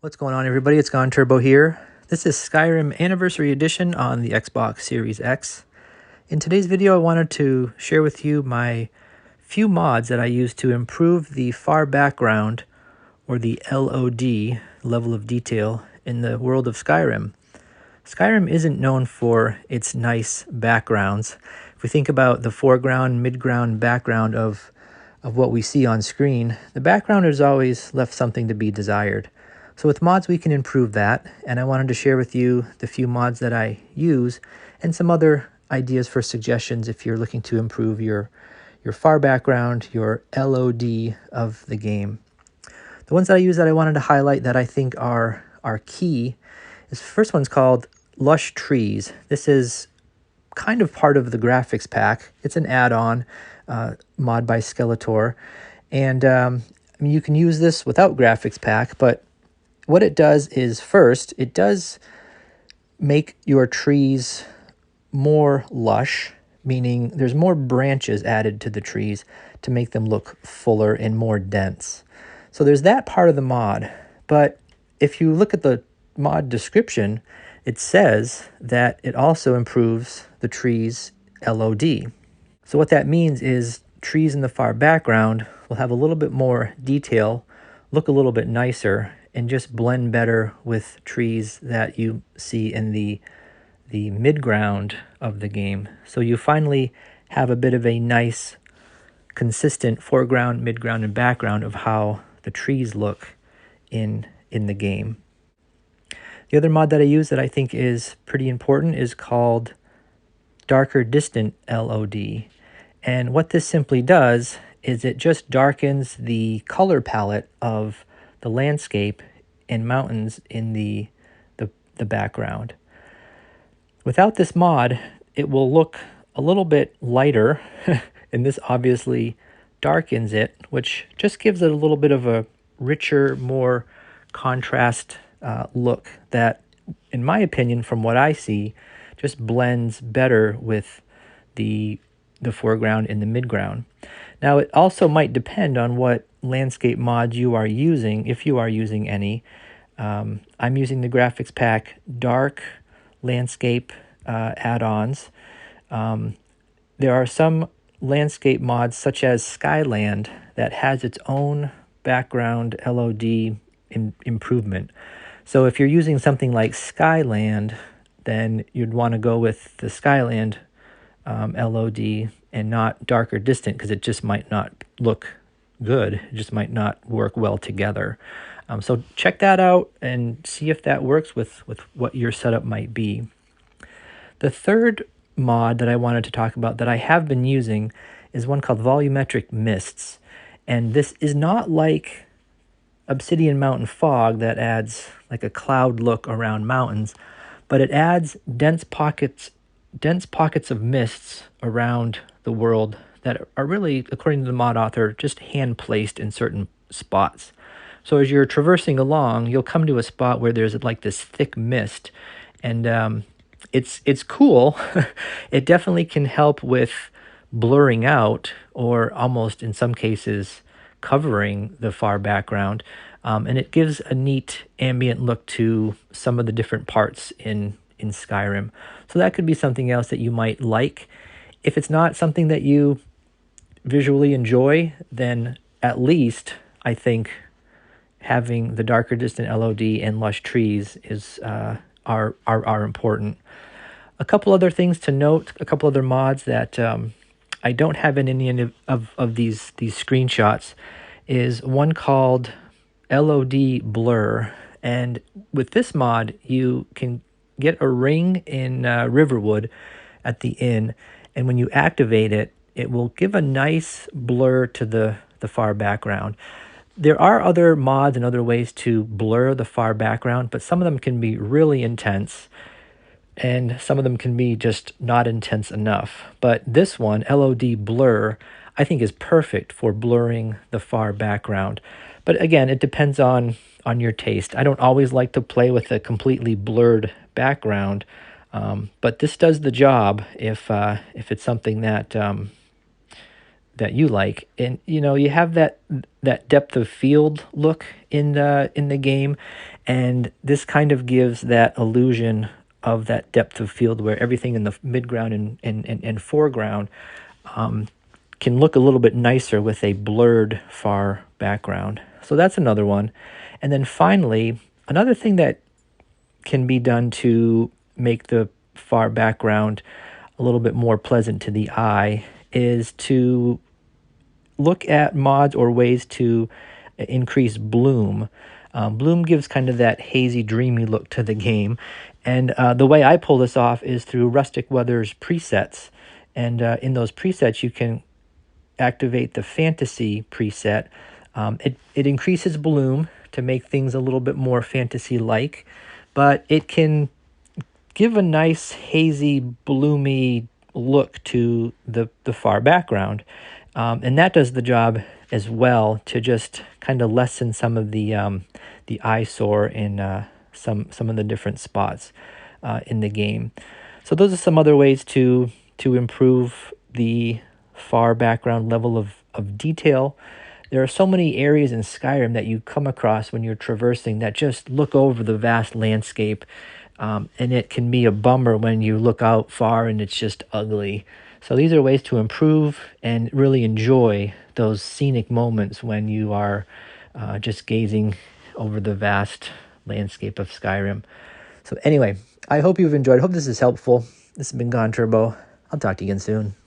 What's going on, everybody? It's Gone Turbo here. This is Skyrim Anniversary Edition on the Xbox Series X. In today's video, I wanted to share with you my few mods that I use to improve the far background, or the LOD, level of detail, in the world of Skyrim. Skyrim isn't known for its nice backgrounds. If we think about the foreground, midground, background of what we see on screen, the background has always left something to be desired. So with mods, we can improve that, and I wanted to share with you the few mods that I use and some other ideas for suggestions if you're looking to improve your far background, your LOD of the game. The ones that I use that I wanted to highlight that I think are key is the first one's called Lush Trees. This is kind of part of the graphics pack. It's an add-on mod by Skeletor, and I mean, you can use this without graphics pack, but what it does is, first, it does make your trees more lush, meaning there's more branches added to the trees to make them look fuller and more dense. So there's that part of the mod, but if you look at the mod description, it says that it also improves the trees' LOD. So what that means is trees in the far background will have a little bit more detail, look a little bit nicer, and just blend better with trees that you see in the midground of the game. So you finally have a bit of a nice, consistent foreground, midground, and background of how the trees look in the game. The other mod that I use that I think is pretty important is called Darker Distant LOD. And what this simply does is it just darkens the color palette of the landscape and mountains in the background. Without this mod, it will look a little bit lighter, and this obviously darkens it, which just gives it a little bit of a richer, more contrast look that, in my opinion, from what I see, just blends better with the foreground and the midground. Now, it also might depend on what landscape mods you are using, if you are using any. I'm using the graphics pack dark landscape add-ons. There are some landscape mods, such as Skyland, that has its own background LOD improvement. So if you're using something like Skyland, then you'd want to go with the Skyland LOD and not Darker Distant, because it just might not look good. It just might not work well together. So check that out and see if that works with what your setup might be. The third mod that I wanted to talk about that I have been using is one called Volumetric Mists. And this is not like Obsidian Mountain Fog that adds like a cloud look around mountains, but it adds dense pockets of mists around the world that are really, according to the mod author, just hand-placed in certain spots. So as you're traversing along, you'll come to a spot where there's like this thick mist, and it's cool. It definitely can help with blurring out, or almost in some cases covering the far background, and it gives a neat ambient look to some of the different parts in Skyrim. So that could be something else that you might like. If it's not something that you visually enjoy, then at least I think having the Darker Distant LOD and Lush Trees is are important. A couple other things to note, a couple other mods that I don't have in any of these screenshots, is one called LOD Blur. And with this mod, you can get a ring in Riverwood at the inn, and when you activate it, it will give a nice blur to the far background. There are other mods and other ways to blur the far background, but some of them can be really intense, and some of them can be just not intense enough. But this one, LOD Blur, I think is perfect for blurring the far background. But again, it depends on your taste. I don't always like to play with a completely blurred background, but this does the job if it's something that that you like. And you know, you have that depth of field look in the game, and this kind of gives that illusion of that depth of field where everything in the midground and foreground can look a little bit nicer with a blurred far background. So that's another one. And then finally, another thing that can be done to make the far background a little bit more pleasant to the eye is to look at mods or ways to increase bloom. Bloom gives kind of that hazy, dreamy look to the game. And the way I pull this off is through Rustic Weather's presets. And in those presets, you can activate the fantasy preset. It increases bloom to make things a little bit more fantasy-like, but it can give a nice hazy, bloomy look to the far background. And that does the job as well to just kind of lessen some of the eyesore in some of the different spots in the game. So those are some other ways to improve the far background level of detail. There are so many areas in Skyrim that you come across when you're traversing that just look over the vast landscape, and it can be a bummer when you look out far and it's just ugly. So these are ways to improve and really enjoy those scenic moments when you are just gazing over the vast landscape of Skyrim. So anyway, I hope you've enjoyed. I hope this is helpful. This has been Gone Turbo. I'll talk to you again soon.